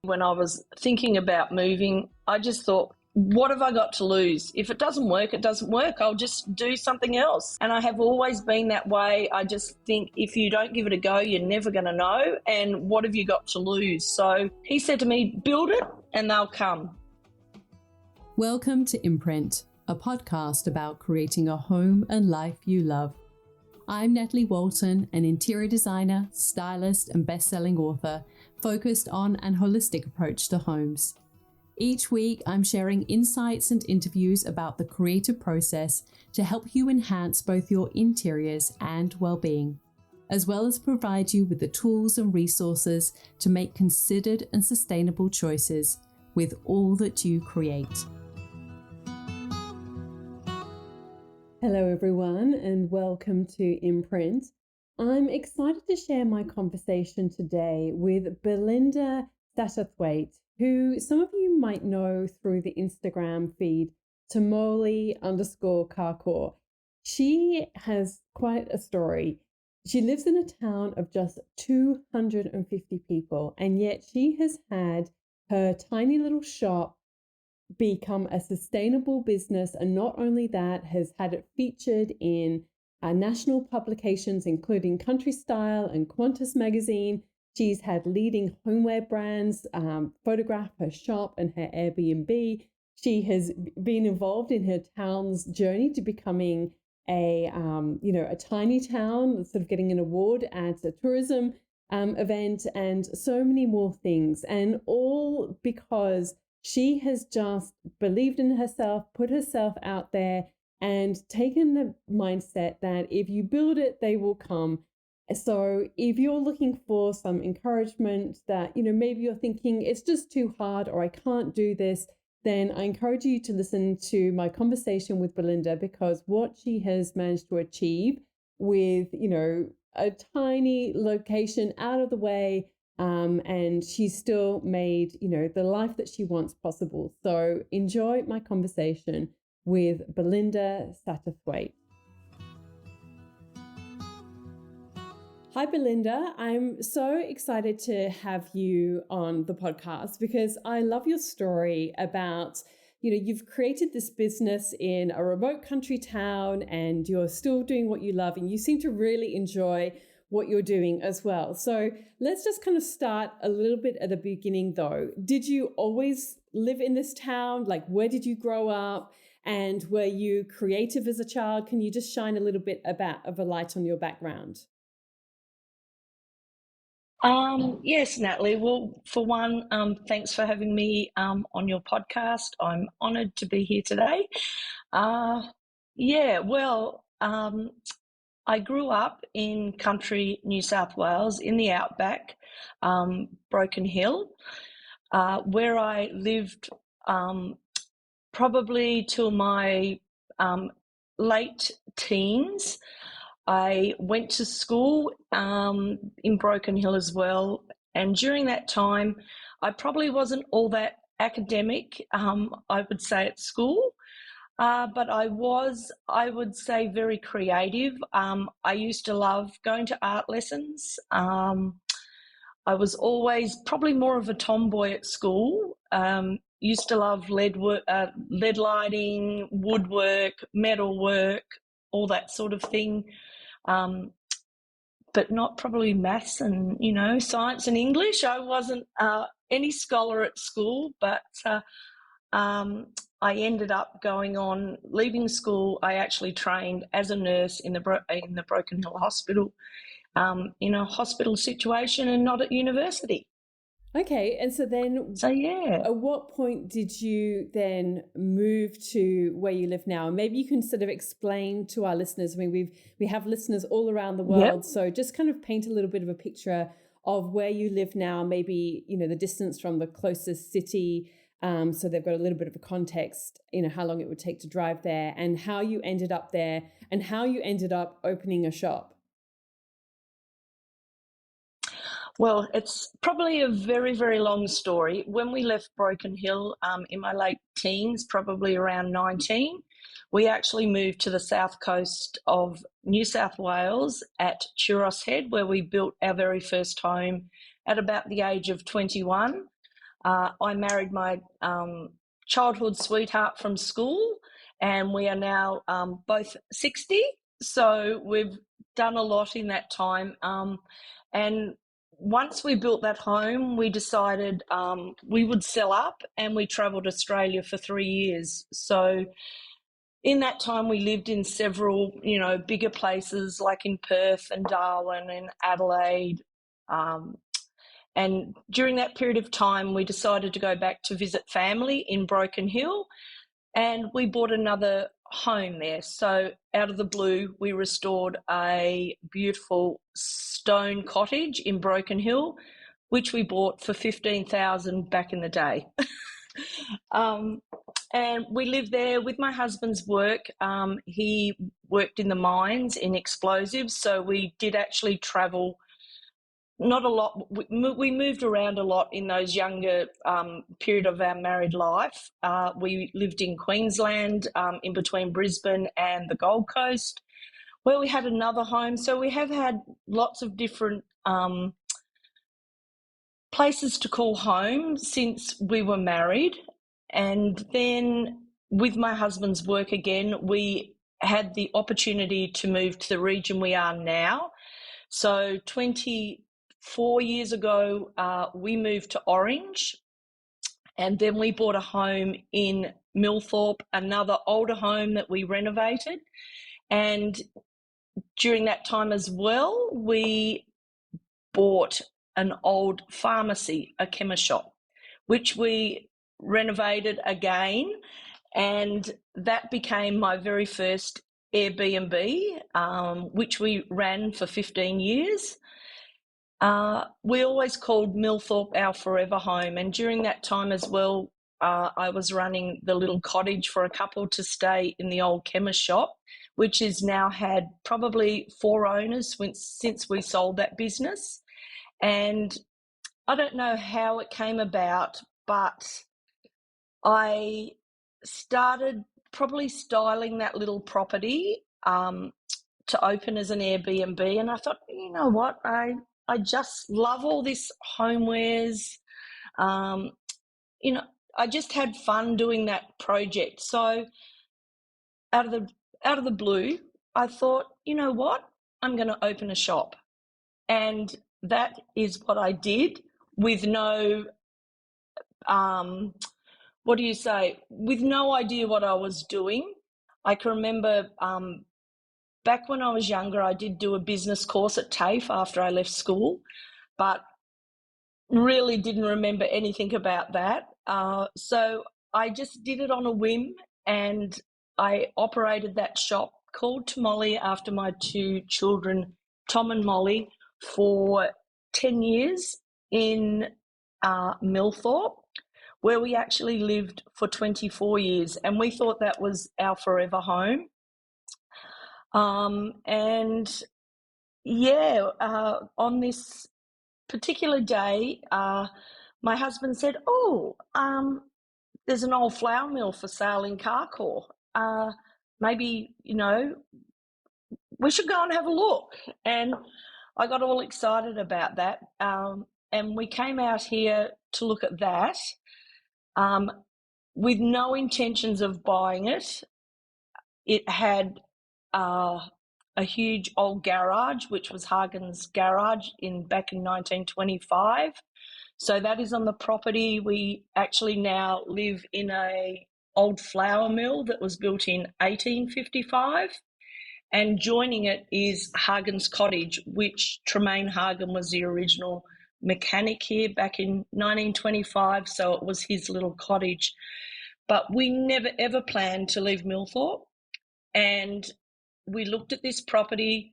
When I was thinking about moving, I just thought, what have I got to lose? If it doesn't work, it doesn't work. I'll just do something else. And I have always been that way. I just think if you don't give it a go, you're never going to know. And what have you got to lose? So he said to me, build it and they'll come. Welcome to Imprint, a podcast about creating a home and life you love. I'm Natalie Walton, an interior designer, stylist, and best-selling author focused on an holistic approach to homes. Each week, I'm sharing insights and interviews about the creative process to help you enhance both your interiors and well-being, as well as provide you with the tools and resources to make considered and sustainable choices with all that you create. Hello everyone, and welcome to Imprint. I'm excited to share my conversation today with Belinda Satterthwaite, who some of you might know through the Instagram feed, Tomolly _Carcoar. She has quite a story. She lives in a town of just 250 people, and yet she has had her tiny little shop become a sustainable business, and not only that, has had it featured in national publications including Country Style and Qantas magazine. She's had leading homeware brands photograph her shop and her Airbnb. She has been involved in her town's journey to becoming a tiny town, sort of getting an award at a tourism event, and so many more things. And all because she has just believed in herself, put herself out there, and taken the mindset that if you build it, they will come. So if you're looking for some encouragement that, maybe you're thinking it's just too hard or I can't do this, then I encourage you to listen to my conversation with Belinda, because what she has managed to achieve with, a tiny location out of the way, and she's still made, the life that she wants possible. So enjoy my conversation with Belinda Satterthwaite. Hi, Belinda. I'm so excited to have you on the podcast because I love your story about, you've created this business in a remote country town and you're still doing what you love, and you seem to really enjoy what you're doing as well. So let's just kind of start a little bit at the beginning though. Did you always live in this town? Like, where did you grow up? And were you creative as a child? Can you just shine a little bit of a light on your background? Yes, Natalie. Well, for one, thanks for having me on your podcast. I'm honoured to be here today. I grew up in country New South Wales in the outback, Broken Hill, where I lived probably till my late teens. I went to school in Broken Hill as well, and during that time I probably wasn't all that academic, I would say, at school, but I would say, very creative. I used to love going to art lessons. I was always probably more of a tomboy at school. Used to love lead lighting, woodwork, metal work, all that sort of thing. But not probably maths and, science and English. I wasn't any scholar at school, but I ended up leaving school. I actually trained as a nurse in the Broken Hill Hospital, in a hospital situation and not at university. Okay, and at what point did you then move to where you live now? And maybe you can sort of explain to our listeners. I mean, we have listeners all around the world, So just kind of paint a little bit of a picture of where you live now, maybe, the distance from the closest city, so they've got a little bit of a context, how long it would take to drive there, and how you ended up there, and how you ended up opening a shop. Well, it's probably a very, very long story. When we left Broken Hill in my late teens, probably around 19, we actually moved to the south coast of New South Wales at Churros Head, where we built our very first home at about the age of 21. I married my childhood sweetheart from school, and we are now both 60. So we've done a lot in that time. And once we built that home, we decided we would sell up, and we travelled Australia for 3 years. So in that time, we lived in several, bigger places like in Perth and Darwin and Adelaide. And during that period of time, we decided to go back to visit family in Broken Hill, and we bought another home there. So out of the blue, we restored a beautiful stone cottage in Broken Hill, which we bought for $15,000 back in the day. And we lived there with my husband's work. He worked in the mines in explosives, so we did actually travel. Not a lot. We moved around a lot in those younger period of our married life. We lived in Queensland, in between Brisbane and the Gold Coast, where we had another home. So we have had lots of different places to call home since we were married. And then with my husband's work again, we had the opportunity to move to the region we are now. So 24 years ago, we moved to Orange, and then we bought a home in Millthorpe, another older home that we renovated. And during that time as well, we bought an old pharmacy, a chemist shop, which we renovated again, and that became my very first Airbnb, which we ran for 15 years. We always called Millthorpe our forever home, and during that time as well, I was running the little cottage for a couple to stay in the old chemist shop, which has now had probably 4 owners since we sold that business. And I don't know how it came about, but I started probably styling that little property to open as an Airbnb, and I thought, you know what, I just love all this homewares. I just had fun doing that project. So out of the blue, I thought, you know what, I'm going to open a shop, and that is what I did with no with no idea what I was doing. I can remember back when I was younger, I did do a business course at TAFE after I left school, but really didn't remember anything about that. So I just did it on a whim, and I operated that shop called Tomolly after my 2 children, Tom and Molly, for 10 years in Millthorpe, where we actually lived for 24 years, and we thought that was our forever home. And yeah, on this particular day, my husband said, there's an old flour mill for sale in Carcoar. Maybe, we should go and have a look. And I got all excited about that. And we came out here to look at that with no intentions of buying it. It had a huge old garage, which was Hagen's garage back in 1925. So that is on the property. We actually now live in a old flour mill that was built in 1855. And joining it is Hagen's cottage, which Tremaine Hagen was the original mechanic here back in 1925. So it was his little cottage. But we never ever planned to leave Millthorpe. And we looked at this property.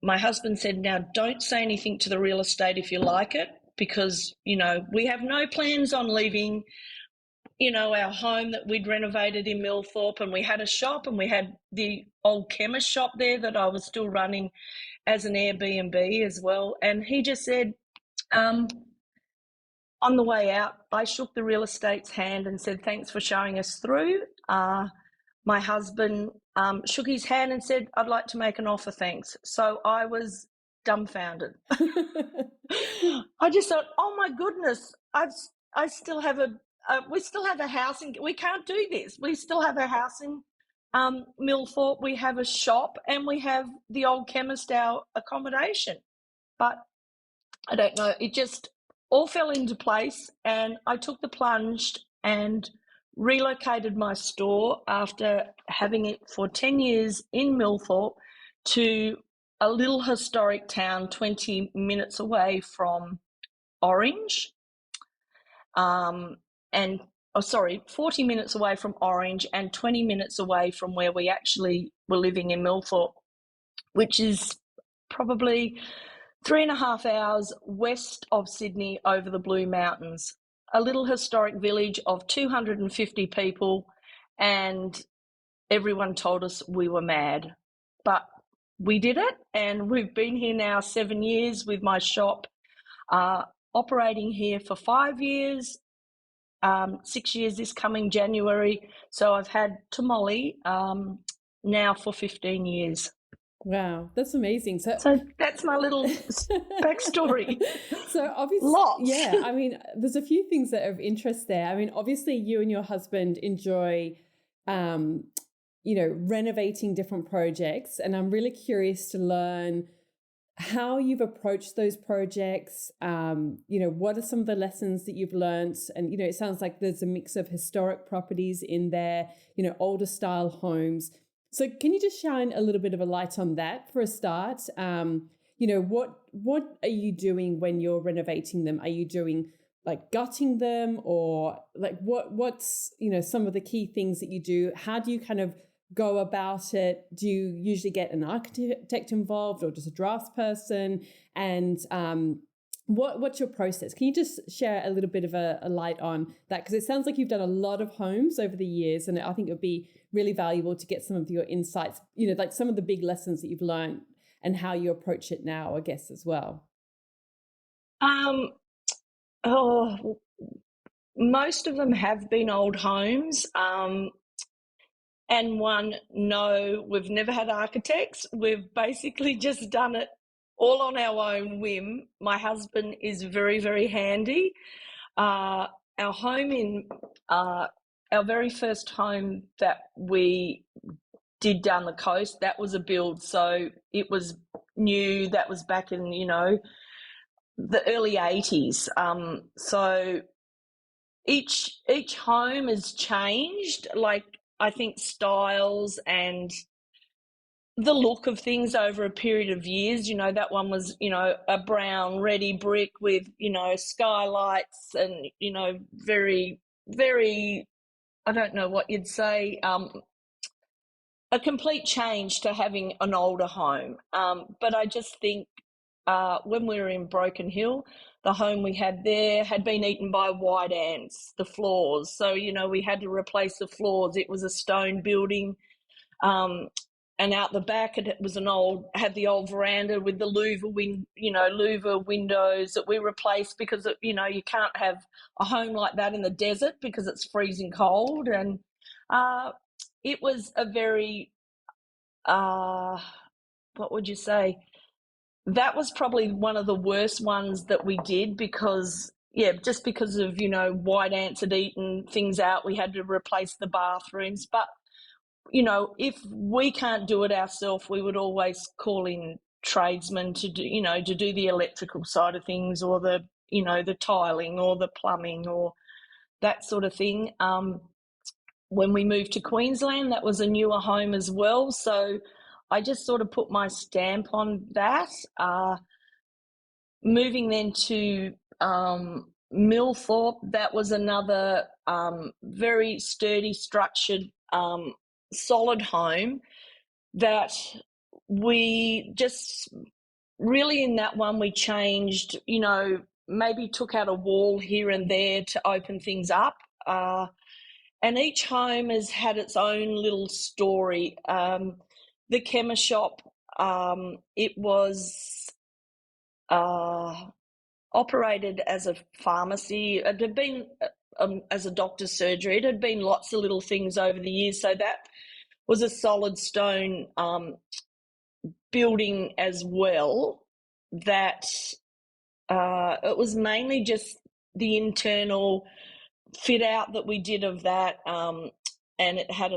My husband said, now don't say anything to the real estate if you like it, because, we have no plans on leaving, our home that we'd renovated in Millthorpe, and we had a shop, and we had the old chemist shop there that I was still running as an Airbnb as well. And he just said, on the way out, I shook the real estate's hand and said, thanks for showing us through. My husband shook his hand and said, I'd like to make an offer, thanks. So I was dumbfounded. I just thought, oh my goodness, I still have we still have a house, and we can't do this. We still have a house in Millthorpe. We have a shop, and we have the old chemist, our accommodation. But I don't know. It just all fell into place, and I took the plunge and relocated my store after having it for 10 years in Millthorpe to a little historic town 20 minutes away from Orange. And 40 minutes away from Orange and 20 minutes away from where we actually were living in Millthorpe, which is probably 3.5 hours west of Sydney over the Blue Mountains. A little historic village of 250 people, and everyone told us we were mad. But we did it, and we've been here now 7 years with my shop, operating here for 5 years, 6 years this coming January. So I've had Tomolly now for 15 years. Wow, that's amazing. So that's my little backstory. So obviously, lots. Yeah, I mean, there's a few things that are of interest there. I mean, obviously, you and your husband enjoy, renovating different projects, and I'm really curious to learn how you've approached those projects. What are some of the lessons that you've learned? And, it sounds like there's a mix of historic properties in there, older style homes. So can you just shine a little bit of a light on that for a start? What are you doing when you're renovating them? Are you doing like gutting them, or like what's some of the key things that you do? How do you kind of go about it? Do you usually get an architect involved, or just a draftsperson? And what's your process? Can you just share a little bit of a light on that? Because it sounds like you've done a lot of homes over the years, and I think it would be really valuable to get some of your insights, like some of the big lessons that you've learned and how you approach it now, I guess, as well. Most of them have been old homes. And no, we've never had architects. We've basically just done it all on our own whim. My husband is very, very handy. Our home our very first home that we did down the coast, that was a build. So it was new. That was back in, the early 80s. So each home has changed, like, I think, styles and the look of things over a period of years. That one was, a brown ready brick with, skylights and, very, very, I don't know what you'd say, a complete change to having an older home. But I just think when we were in Broken Hill, the home we had there had been eaten by white ants, the floors. So, we had to replace the floors. It was a stone building. And out the back, it was had the old veranda with the louver windows that we replaced because, you can't have a home like that in the desert because it's freezing cold. And it was a very, what would you say? That was probably one of the worst ones that we did because, just because of, white ants had eaten things out, we had to replace the bathrooms. But, if we can't do it ourselves, we would always call in tradesmen to do the electrical side of things, or the, the tiling or the plumbing or that sort of thing. When we moved to Queensland, that was a newer home as well. So I just sort of put my stamp on that. Moving then to Millthorpe, that was another very sturdy, structured, solid home that we just really, in that one, we changed, maybe took out a wall here and there to open things up. And each home has had its own little story. The chemist shop, it was operated as a pharmacy. It had been as a doctor's surgery. It had been lots of little things over the years. So that was a solid stone building as well. That it was mainly just the internal fit out that we did of that. And it had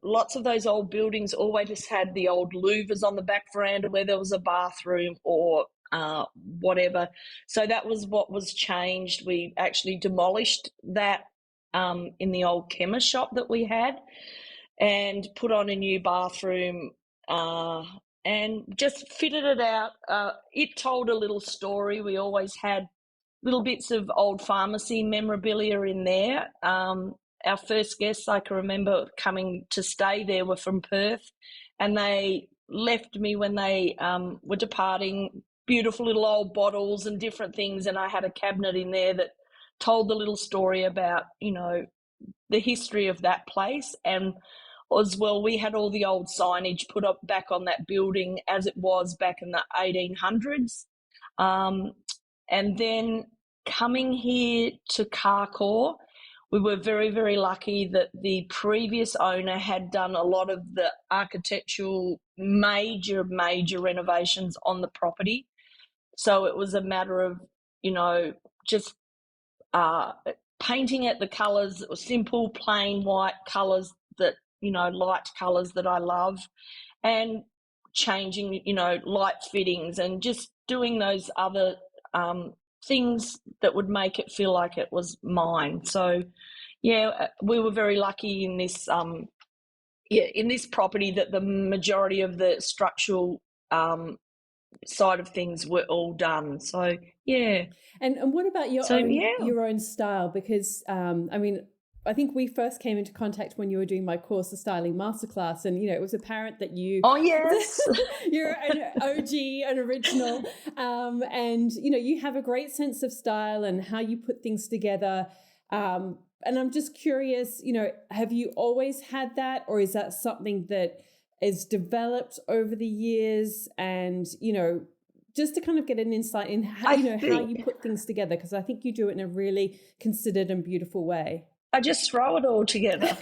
lots of those old buildings always had the old louvers on the back veranda where there was a bathroom or whatever. So that was what was changed. We actually demolished that in the old chemist shop that we had and put on a new bathroom and just fitted it out. It told a little story. We always had little bits of old pharmacy memorabilia in there. Our first guests, I can remember coming to stay there, were from Perth, and they left me when they were departing beautiful little old bottles and different things, and I had a cabinet in there that told the little story about, the history of that place. And as well, we had all the old signage put up back on that building as it was back in the 1800s. And then coming here to Carcoar, we were very, very lucky that the previous owner had done a lot of the architectural major renovations on the property. So it was a matter of, just painting it the colours, simple, plain white colours that, light colours that I love, and changing, light fittings and just doing those other things that would make it feel like it was mine. So, yeah, we were very lucky in this property that the majority of the structural side of things were all done. So, yeah. And what about your own style? Because I think we first came into contact when you were doing my course, the Styling Masterclass, and it was apparent that Oh yes, you're an OG, an original, and you have a great sense of style and how you put things together. And I'm just curious, have you always had that, or is that something that is developed over the years? And just to kind of get an insight in how you put things together, because I think you do it in a really considered and beautiful way. I just throw it all together. I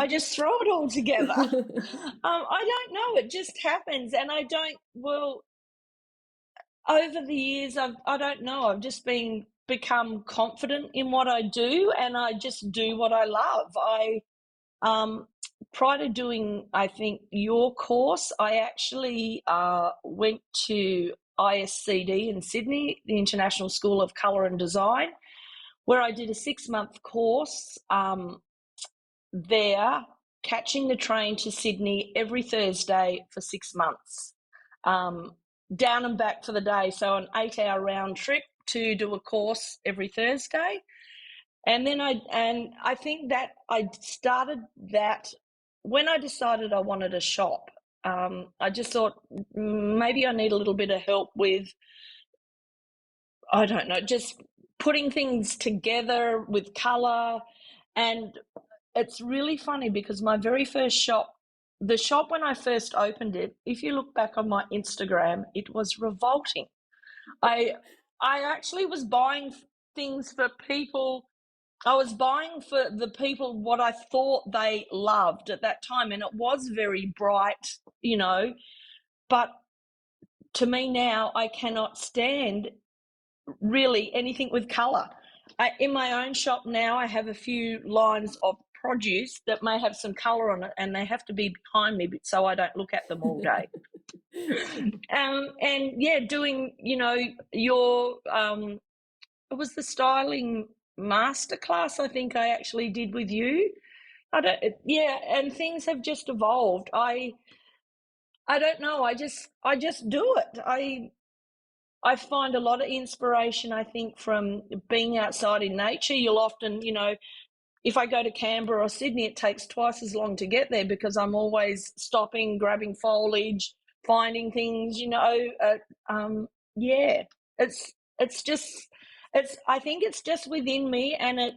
don't know. It just happens. And over the years, I don't know. I've just become confident in what I do, and I just do what I love. Prior to doing, I think, your course, I actually went to ISCD in Sydney, the International School of Colour and Design, where I did a 6-month course there, catching the train to Sydney every Thursday for 6 months, down and back for the day. So an 8-hour round trip to do a course every Thursday. And then I think that I started that when I decided I wanted a shop. I just thought maybe I need a little bit of help with, I don't know, just putting things together with colour. And it's really funny because my very first shop, the shop when I first opened it, if you look back on my Instagram, it was revolting. I actually was buying things for people. I was buying for the people what I thought they loved at that time, and it was very bright, but to me now, I cannot stand really anything with colour. In my own shop now, I have a few lines of produce that may have some colour on it, and they have to be behind me so I don't look at them all day. And yeah, doing, your it was the styling masterclass I think I actually did with you. And things have just evolved. I don't know. I just do it. I find a lot of inspiration, I think, from being outside in nature. You'll often, if I go to Canberra or Sydney, it takes twice as long to get there because I'm always stopping, grabbing foliage, finding things, yeah, I think it's just within me, and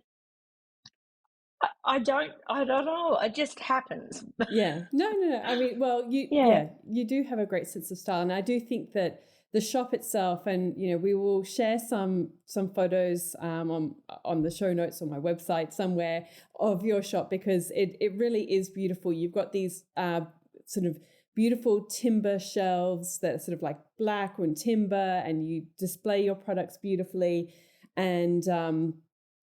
I don't know. It just happens. Yeah. No. I mean, well, you do have a great sense of style. And I do think that the shop itself, and, we will share some photos on the show notes on my website somewhere of your shop, because it really is beautiful. You've got these sort of beautiful timber shelves that are sort of like black and timber, and you display your products beautifully. And,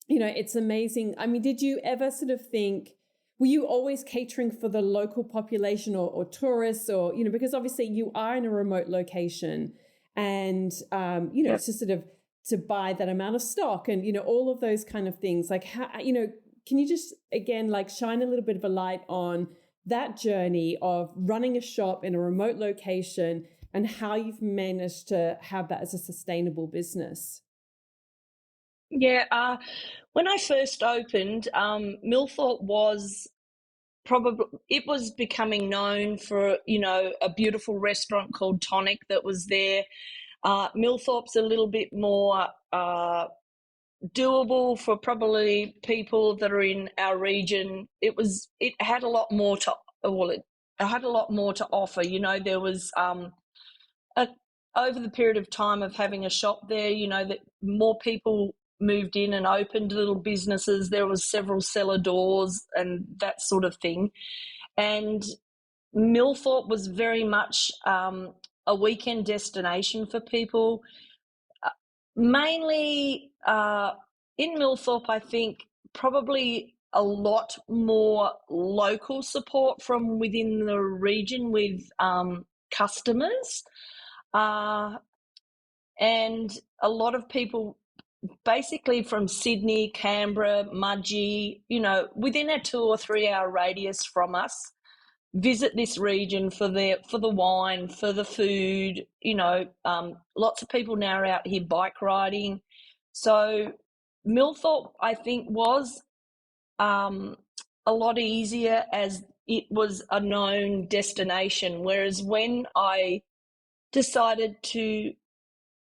it's amazing. I mean, did you ever sort of think, were you always catering for the local population or tourists or, because obviously you are in a remote location and, Yep. to sort of to buy that amount of stock and, all of those kind of things, like how, can you just, again, like shine a little bit of a light on that journey of running a shop in a remote location and how you've managed to have that as a sustainable business? Yeah, when I first opened, Millthorpe was probably it was becoming known for a beautiful restaurant called Tonic that was there. Millthorpe's a little bit more doable for probably people that are in our region. It had a lot more to well, it had a lot more to offer. There was a, over the period of time of having a shop there, that more people moved in and opened little businesses. There was several cellar doors and that sort of thing. And Millthorpe was very much a weekend destination for people. Mainly in Millthorpe, I think probably a lot more local support from within the region with customers. And a lot of people basically from Sydney, Canberra, Mudgee, within a 2 or 3 hour radius from us, visit this region for the wine, for the food. Lots of people now are out here bike riding. So Millthorpe, I think, was a lot easier as it was a known destination. Whereas when I decided to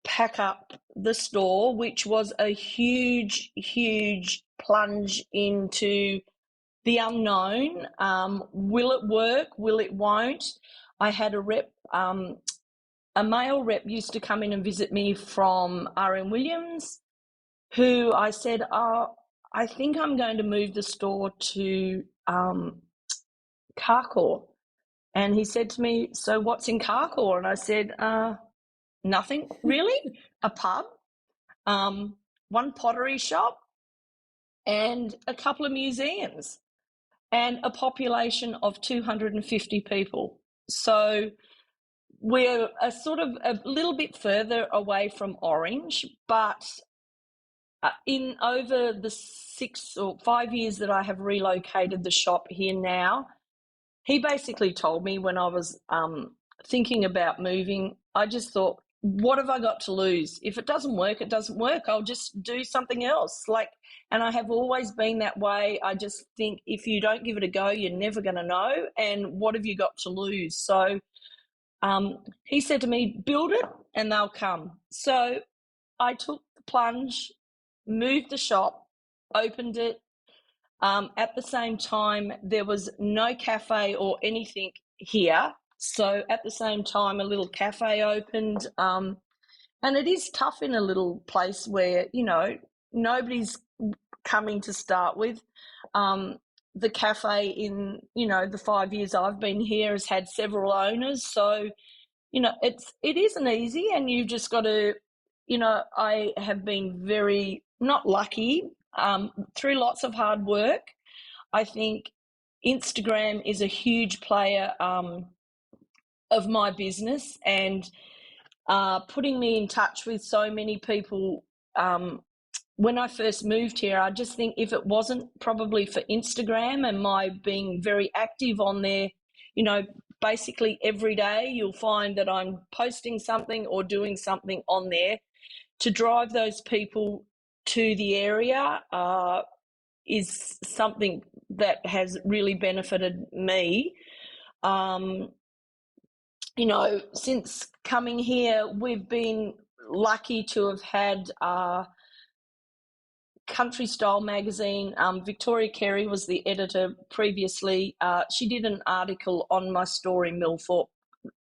pack up the store, which was a huge, huge plunge into the unknown. Will it work? Will it won't? I had a rep, a male rep used to come in and visit me from RM Williams, who I said, I think I'm going to move the store to Carcoar. And he said to me, so what's in Carcoar? And I said, nothing really, a pub, one pottery shop, and a couple of museums, and a population of 250 people. So we're a sort of a little bit further away from Orange, but in over the 6 or 5 years that I have relocated the shop here now, he basically told me when I was thinking about moving, I just thought, what have I got to lose? If it doesn't work, it doesn't work. I'll just do something else. And I have always been that way. I just think if you don't give it a go, you're never going to know. And what have you got to lose? So he said to me, build it and they'll come. So I took the plunge, moved the shop, opened it. At the same time, there was no cafe or anything here. So at the same time, a little cafe opened. And it is tough in a little place where, nobody's coming to start with. The cafe in, the 5 years I've been here has had several owners. So, it isn't easy, and you've just got to, I have been very, not lucky, through lots of hard work. I think Instagram is a huge player of my business, and putting me in touch with so many people. When I first moved here, I just think if it wasn't probably for Instagram and my being very active on there, basically every day you'll find that I'm posting something or doing something on there to drive those people to the area, is something that has really benefited me. Since coming here, we've been lucky to have had Country Style magazine. Victoria Carey was the editor previously. She did an article on my store in Millthorpe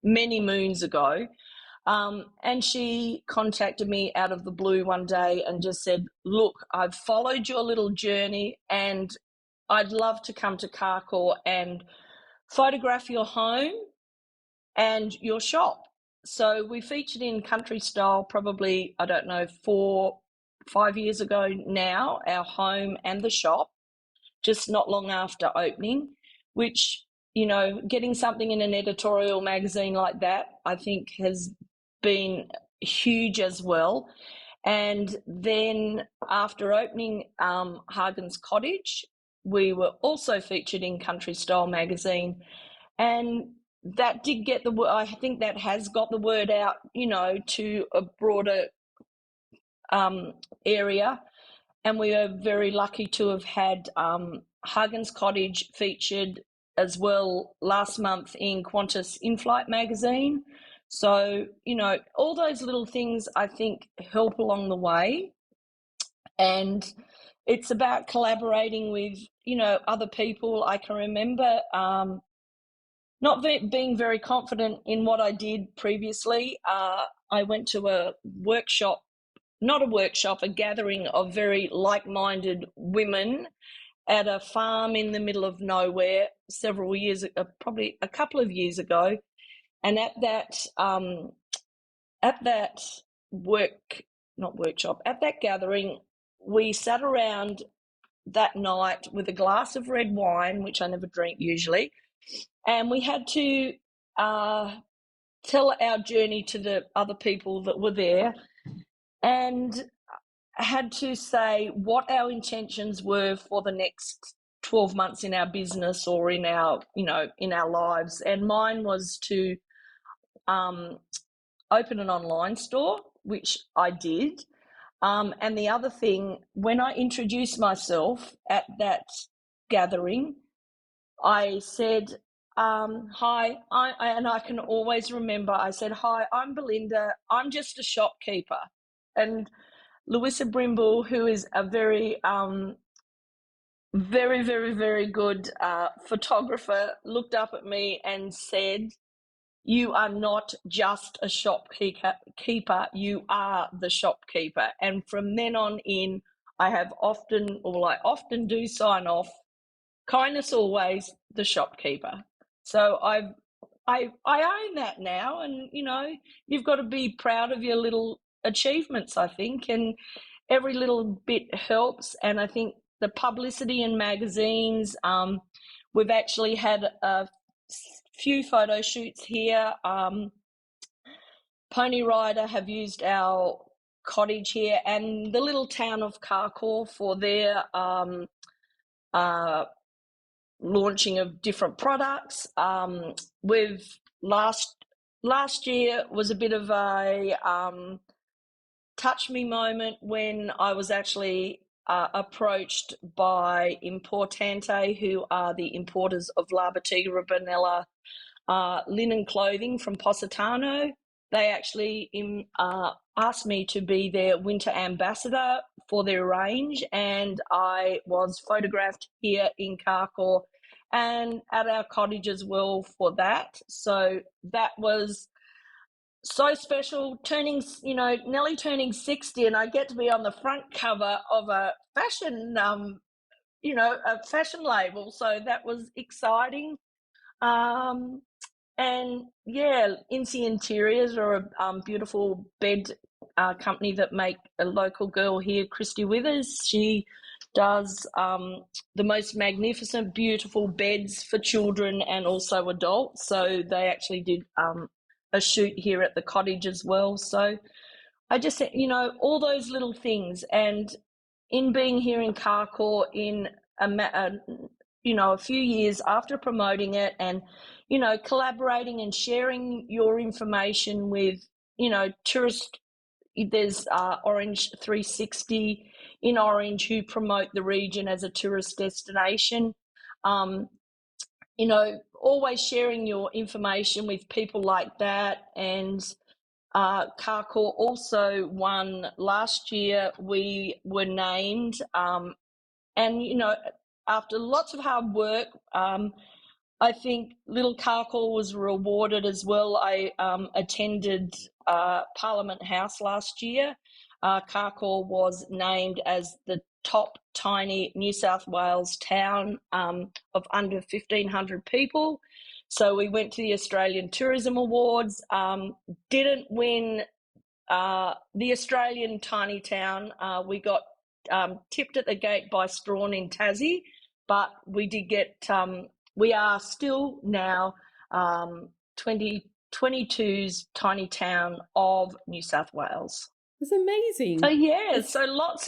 many moons ago. And she contacted me out of the blue one day and just said, look, I've followed your little journey and I'd love to come to Carcoar and photograph your home and your shop. So we featured in Country Style probably, I don't know, 5 years ago now, our home and the shop, just not long after opening, which, you know, getting something in an editorial magazine like that, I think has been huge as well. And then after opening Hagen's Cottage, we were also featured in Country Style magazine, and that did get the word. I think that has got the word out, you know, to a broader area. And we are very lucky to have had Hagen's Cottage featured as well last month in Qantas Inflight magazine. So, you know, all those little things I think help along the way. And it's about collaborating with, you know, other people. I can remember not being very confident in what I did previously. I went to a workshop, not a workshop, a gathering of very like-minded women at a farm in the middle of nowhere several years, probably a couple of years ago. And at that gathering, we sat around that night with a glass of red wine, which I never drink usually, and we had to tell our journey to the other people that were there, and had to say what our intentions were for the next 12 months in our business or in our, you know, in our lives. And mine was to open an online store, which I did. And the other thing, when I introduced myself at that gathering, I said, hi, and I can always remember, I said, hi, I'm Belinda, I'm just a shopkeeper. And Louisa Brimble, who is a very, very good photographer, looked up at me and said, you are not just a shopkeeper, you are the shopkeeper. And from then on in, I often do sign off, kindness always, the shopkeeper. So I own that now, and, you know, you've got to be proud of your little achievements, I think, and every little bit helps. And I think the publicity in magazines, we've actually had a few photo shoots here. Pony Rider have used our cottage here and the little town of Carcoar for their launching of different products. We've last year was a bit of a touch me moment when I was actually approached by Importante, who are the importers of La Bottega Rabanella linen clothing from Positano. They actually asked me to be their winter ambassador for their range, and I was photographed here in Carcoar and at our cottage as well for that. So that was so special, nearly turning 60, and I get to be on the front cover of a fashion, a fashion label. So that was exciting. And yeah, Incy Interiors are a beautiful bed company that make a local girl here, Christy Withers. She does the most magnificent, beautiful beds for children and also adults. So they actually did a shoot here at the cottage as well. So I just said, you know, all those little things. And in being here in Carcoar in a few years after promoting it, and, you know, collaborating and sharing your information with, you know, tourists. There's Orange 360 in Orange who promote the region as a tourist destination. You know, always sharing your information with people like that. And Carcoar also won last year. We were named, and, you know, after lots of hard work, I think Little Carcoar was rewarded as well. I attended Parliament House last year. Carcoar was named as the top tiny New South Wales town of under 1,500 people. So we went to the Australian Tourism Awards, didn't win the Australian tiny town. We got tipped at the gate by Strawn in Tassie, but we did get, we are still now 2022's tiny town of New South Wales. It's amazing. So yeah, so lots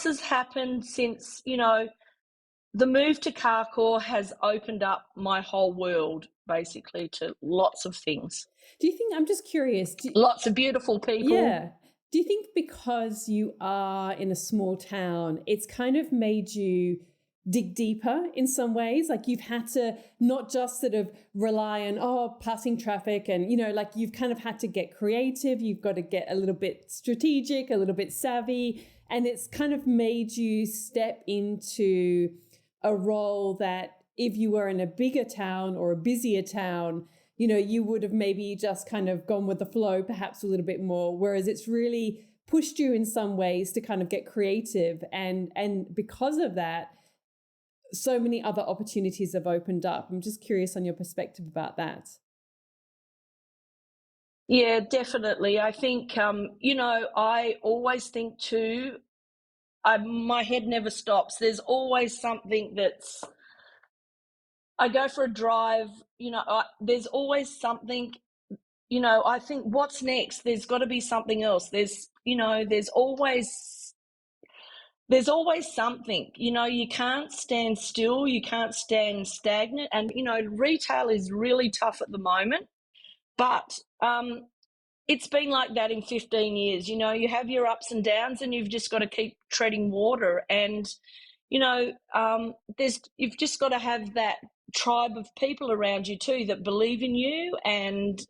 has happened since, the move to Carcoar has opened up my whole world basically to lots of things. Do you think, I'm just curious, lots of beautiful people. Yeah. Do you think because you are in a small town, it's kind of made you dig deeper in some ways? Like you've had to not just sort of rely on, passing traffic and, like you've kind of had to get creative. You've got to get a little bit strategic, a little bit savvy. And it's kind of made you step into a role that if you were in a bigger town or a busier town, you would have maybe just kind of gone with the flow, perhaps a little bit more, whereas it's really pushed you in some ways to kind of get creative. And because of that, so many other opportunities have opened up. I'm just curious on your perspective about that. Yeah, definitely. I think, I always think too, my head never stops. There's always something I go for a drive, there's always something, I think what's next? There's got to be something else. There's always something, you can't stand still, you can't stand stagnant. And, retail is really tough at the moment, but it's been like that in 15 years. You have your ups and downs and you've just got to keep treading water. And, you've just got to have that tribe of people around you too that believe in you. And,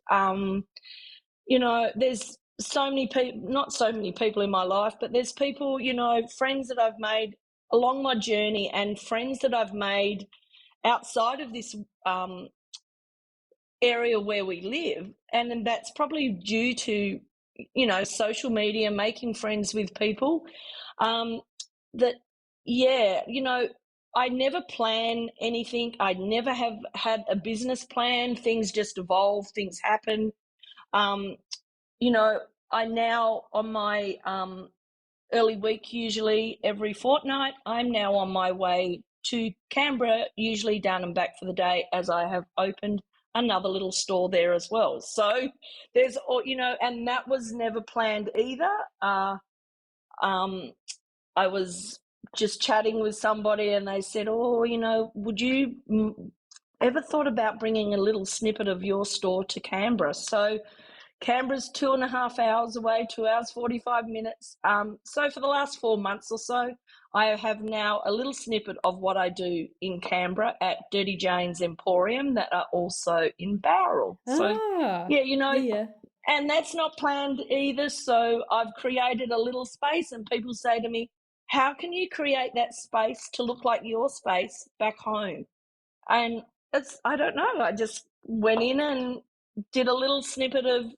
there's so many people, not so many people in my life, but there's people, friends that I've made along my journey and friends that I've made outside of this area where we live. And then that's probably due to, social media, making friends with people that, yeah, I never plan anything. I never have had a business plan. Things just evolve, things happen. I now on my early week, usually every fortnight, I'm now on my way to Canberra, usually down and back for the day, as I have opened another little store there as well. So there's, and that was never planned either. I was just chatting with somebody and they said, would you ever thought about bringing a little snippet of your store to Canberra? So Canberra's 2.5 hours away, 2 hours, 45 minutes. So for the last 4 months or so, I have now a little snippet of what I do in Canberra at Dirty Jane's Emporium that are also in Bowral. So, yeah. And that's not planned either. So I've created a little space and people say to me, how can you create that space to look like your space back home? And I don't know. I just went in and did a little snippet of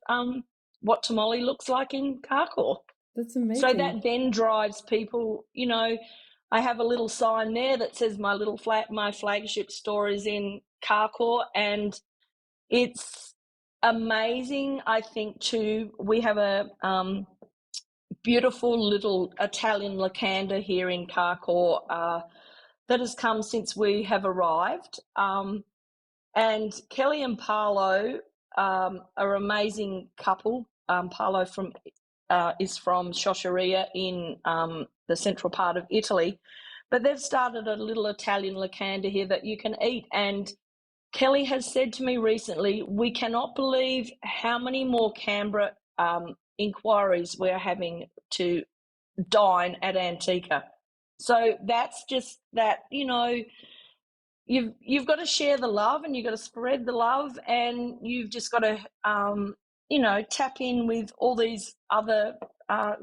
what Tomolly looks like in Carcoar. That's amazing. So that then drives people, I have a little sign there that says my flagship store is in Carcoar, and it's amazing. I think too, we have a beautiful little Italian locanda here in Carcoar that has come since we have arrived. And Kelly and Paolo are an amazing couple. Paolo is from Scioscia in the central part of Italy, but they've started a little Italian locanda here that you can eat. And Kelly has said to me recently, we cannot believe how many more Canberra inquiries we're having to dine at Antica. So that's just that, you've got to share the love and you've got to spread the love, and you've just got to, tap in with all these other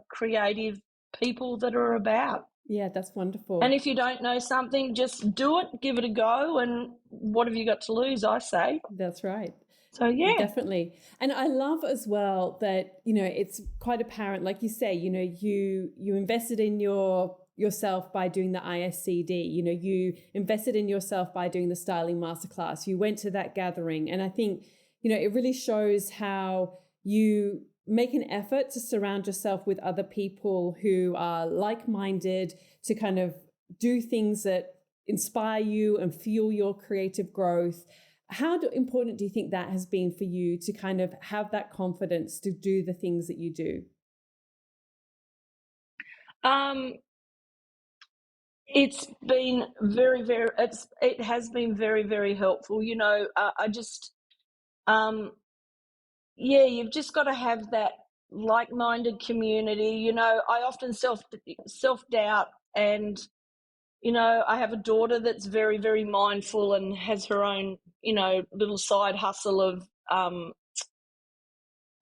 creative people that are about. Yeah, that's wonderful. And if you don't know something, just do it, give it a go, and what have you got to lose, I say. That's right. So, yeah. Definitely. And I love as well that, it's quite apparent, like you say, you invested in yourself by doing the ISCD, you invested in yourself by doing the styling masterclass, you went to that gathering. And I think, it really shows how you make an effort to surround yourself with other people who are like-minded, to kind of do things that inspire you and fuel your creative growth. How important do you think that has been for you to kind of have that confidence to do the things that you do? It's been very, very. It has been very, very helpful. I just, yeah, you've just got to have that like-minded community. I often self-doubt, and I have a daughter that's very, very mindful and has her own, little side hustle of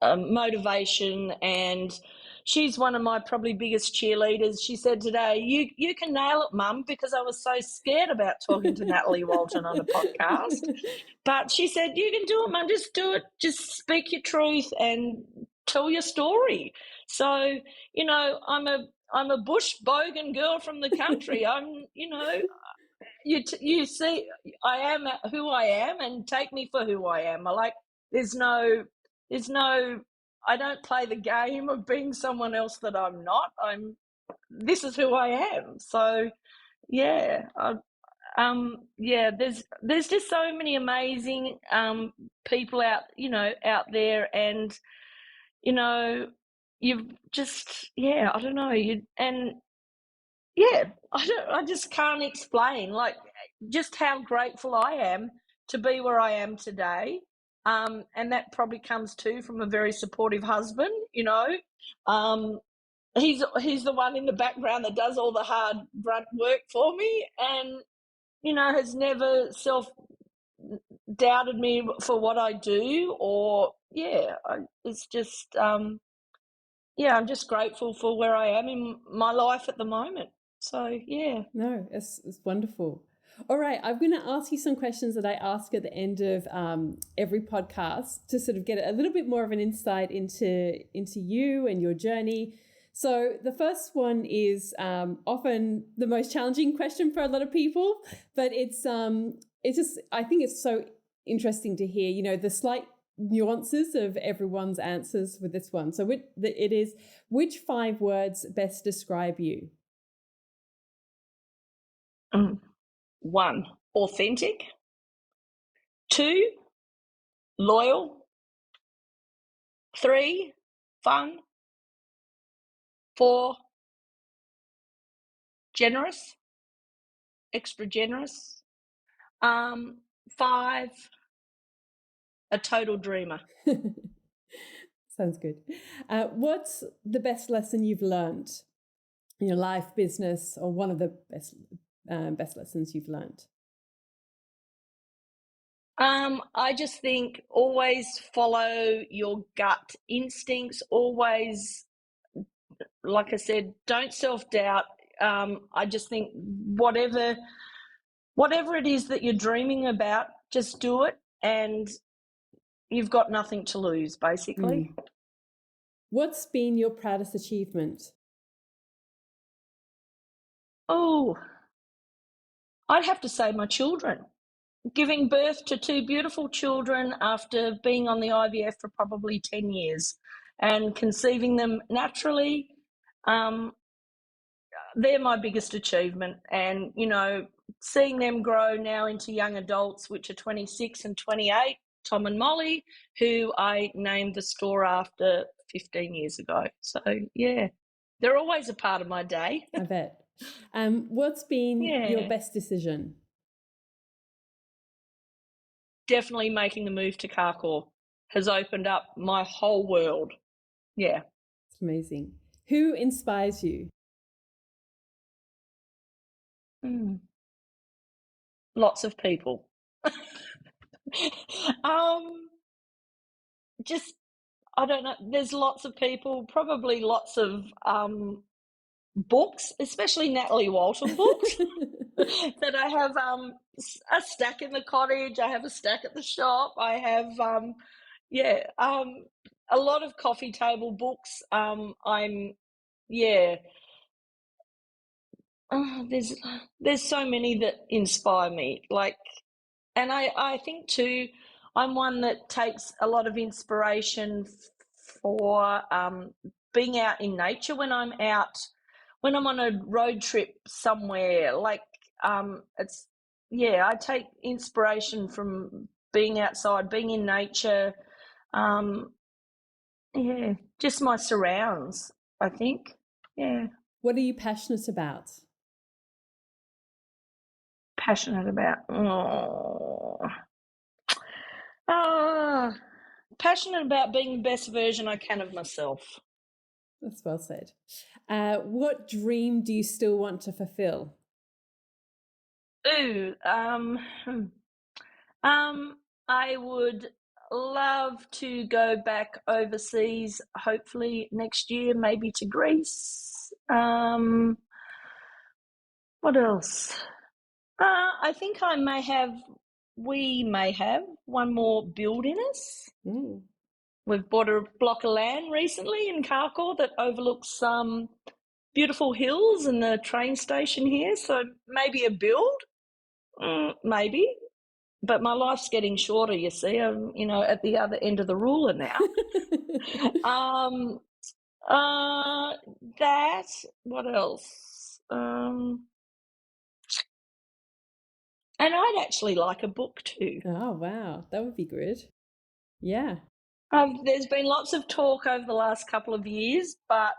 motivation, and she's one of my probably biggest cheerleaders. She said today, "You can nail it, Mum," because I was so scared about talking to Natalie Walton on a podcast. But she said, "You can do it, Mum. Just do it. Just speak your truth and tell your story." So I'm a bush bogan girl from the country. You see, I am who I am, and take me for who I am. There's no, I don't play the game of being someone else that I'm not. This is who I am. So, yeah, yeah. There's just so many amazing people out there, and you've just, yeah, I don't know, yeah, I just can't explain, just how grateful I am to be where I am today. And that probably comes too from a very supportive husband. Um, he's the one in the background that does all the hard grunt work for me, and has never self doubted me for what I do. Or it's just yeah, I'm just grateful for where I am in my life at the moment. So, yeah. No, it's wonderful. All right, I'm going to ask you some questions that I ask at the end of every podcast to sort of get a little bit more of an insight into you and your journey. So the first one is often the most challenging question for a lot of people, but it's just, I think it's so interesting to hear, the slight nuances of everyone's answers with this one. So it is, which 5 words best describe you? 1, authentic. 2, loyal. 3, fun. 4, generous, extra generous. 5, a total dreamer. Sounds good. What's the best lesson you've learned in your life, business, or one of the best lessons you've learned? I just think always follow your gut instincts. Always, like I said, don't self-doubt. I just think whatever it is that you're dreaming about, just do it, and you've got nothing to lose, basically. What's been your proudest achievement? Oh, I'd have to say my children. Giving birth to 2 beautiful children after being on the IVF for probably 10 years and conceiving them naturally, they're my biggest achievement. And, seeing them grow now into young adults, which are 26 and 28, Tom and Molly, who I named the store after 15 years ago. So, yeah, they're always a part of my day. I bet. What's been your best decision? Definitely making the move to Carcoar has opened up my whole world. Yeah. It's amazing. Who inspires you? Lots of people. Just, I don't know. There's lots of people, probably lots of books, especially Natalie Walton books that I have a stack in the cottage. I have a stack at the shop. I have, a lot of coffee table books. There's so many that inspire me. And I think too, I'm one that takes a lot of inspiration for being out in nature when I'm on a road trip somewhere. Like I take inspiration from being outside, being in nature. Just my surrounds, I think. Yeah. What are you passionate about? Passionate about. Passionate about being the best version I can of myself. That's well said. What dream do you still want to fulfill? I would love to go back overseas, hopefully next year, maybe to Greece. What else? I think we may have one more build in us. Mm. We've bought a block of land recently in Carcoar that overlooks some beautiful hills and the train station here, so maybe a build, maybe. But my life's getting shorter, you see. I'm, at the other end of the ruler now. That. What else? And I'd actually like a book too. Oh, wow. That would be good. Yeah. There's been lots of talk over the last couple of years, but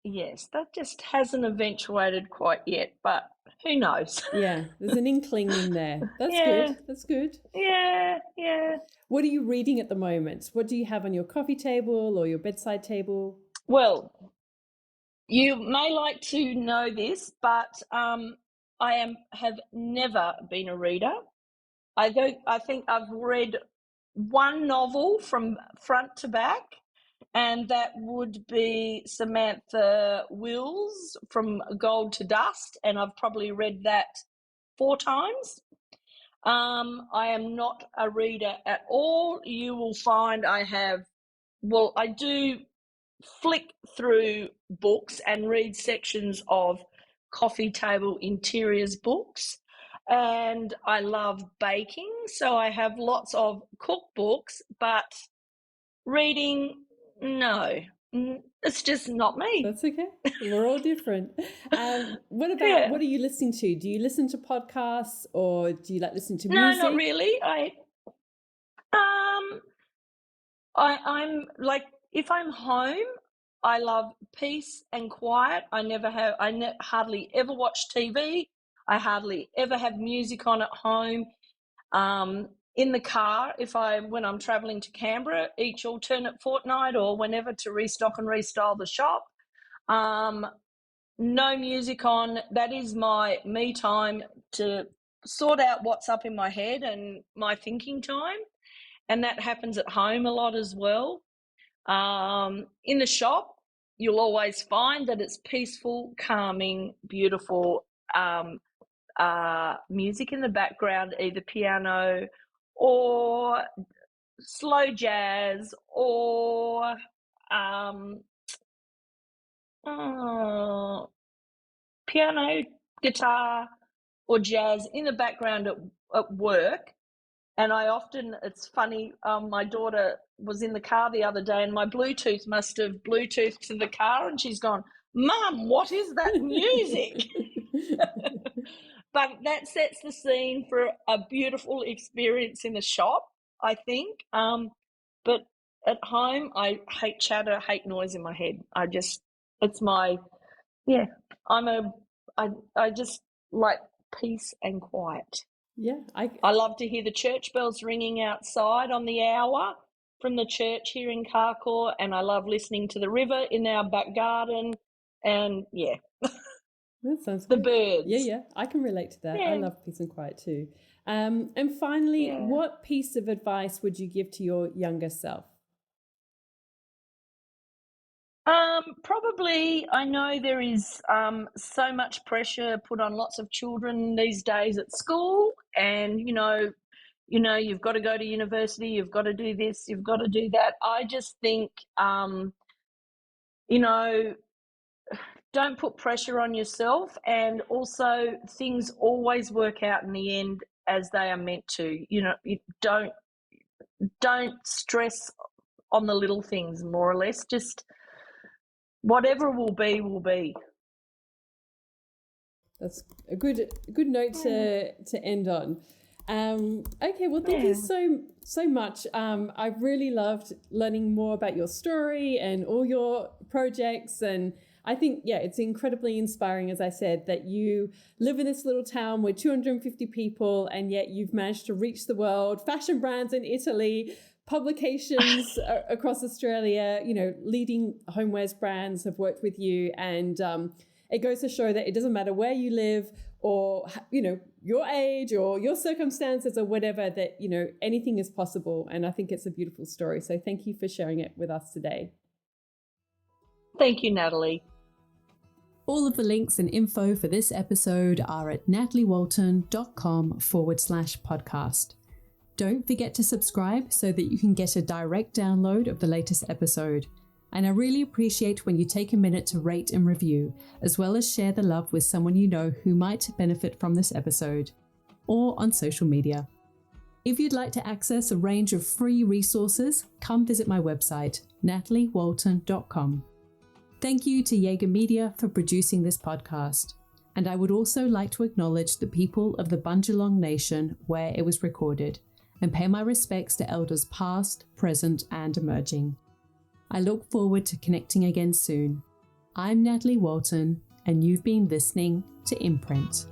yes, that just hasn't eventuated quite yet. But who knows? Yeah, there's an inkling in there. That's good. That's good. Yeah. What are you reading at the moment? What do you have on your coffee table or your bedside table? Well, you may like to know this, but I have never been a reader. I think I've read one novel from front to back, and that would be Samantha Wills' From Gold to Dust, and I've probably read that 4 times. I am not a reader at all. You will find I do flick through books and read sections of coffee table interiors books, and I love baking, so I have lots of cookbooks, but reading, no, it's just not me. That's okay. We're all different. What are you listening to? Do you listen to podcasts or do you like listening to music? No, not really. I'm like, if I'm home, I love peace and quiet. I hardly ever watch TV. I hardly ever have music on at home. In the car, when I'm traveling to Canberra each alternate fortnight or whenever to restock and restyle the shop, no music on. That is my me time to sort out what's up in my head and my thinking time. And that happens at home a lot as well. In the shop, you'll always find that it's peaceful, calming, beautiful music in the background, either piano or slow jazz or piano, guitar, or jazz in the background at work. And it's funny, my daughter was in the car the other day and my Bluetooth must have Bluetoothed to the car, and she's gone, "Mum, what is that music?" But that sets the scene for a beautiful experience in the shop, I think. But at home, I hate chatter, hate noise in my head. I just like peace and quiet. Yeah, I love to hear the church bells ringing outside on the hour from the church here in Carcoar, and I love listening to the river in our back garden, and that sounds the good. birds. Yeah, I can relate to that. I love peace and quiet too. And finally, what piece of advice would you give to your younger self? Probably, I know there is so much pressure put on lots of children these days at school, and you've got to go to university, you've got to do this, you've got to do that. I just think don't put pressure on yourself, and also things always work out in the end as they are meant to. You don't stress on the little things, more or less. Just whatever will be. That's a good note to end on. Okay, well, thank you so much. I've really loved learning more about your story and all your projects, and I think, it's incredibly inspiring, as I said, that you live in this little town with 250 people, and yet you've managed to reach the world, fashion brands in Italy, publications across Australia, leading homewares brands have worked with you, and it goes to show that it doesn't matter where you live or, your age or your circumstances or whatever, that, anything is possible. And I think it's a beautiful story. So thank you for sharing it with us today. Thank you, Natalie. All of the links and info for this episode are at nataliewalton.com/podcast. Don't forget to subscribe so that you can get a direct download of the latest episode. And I really appreciate when you take a minute to rate and review, as well as share the love with someone you know who might benefit from this episode, or on social media. If you'd like to access a range of free resources, come visit my website, nataliewalton.com. Thank you to Jaeger Media for producing this podcast. And I would also like to acknowledge the people of the Bundjalung Nation where it was recorded, and pay my respects to elders past, present, and emerging. I look forward to connecting again soon. I'm Natalie Walton, and you've been listening to Imprint.